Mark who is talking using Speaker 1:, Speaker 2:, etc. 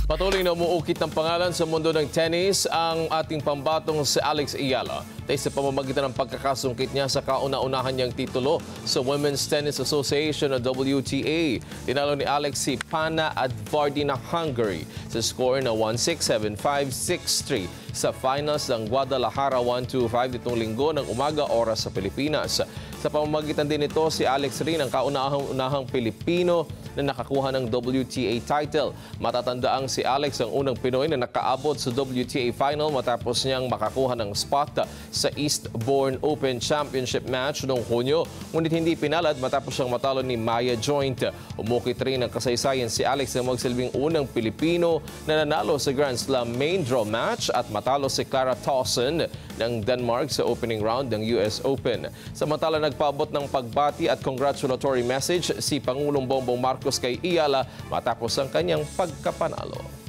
Speaker 1: Patuloy na umuukit ng pangalan sa mundo ng tennis ang ating pambatong si Alex Ayala dahil sa pamamagitan ng pagkakasungkit niya sa kauna-unahan niyang titulo sa Women's Tennis Association o WTA. Tinalo ni Alex si Pana Advardi ng Hungary sa score na 1-6, 7-5, 6-3 sa finals ng Guadalajara 1-2-5 nitong linggo ng umaga oras sa Pilipinas. Sa pamamagitan din nito, si Alex rin ang kauna-unahang Pilipino na nakakuha ng WTA title. Matatandaang si Alex ang unang Pinoy na nakaabot sa WTA final matapos niyang makakuha ng spot sa Eastbourne Open Championship match noong Hunyo. Ngunit hindi pinalad matapos siyang matalo ni Maya Joint. Umukit rin ang kasaysayan si Alex na magsilbing unang Pilipino na nanalo sa Grand Slam main draw match at matalo si Clara Tauson ng Denmark sa opening round ng US Open. Samantala nagpaabot ng pagbati at congratulatory message si Pangulong Bongbong Marcos kay Ayala matapos ang kanyang pagkapanalo.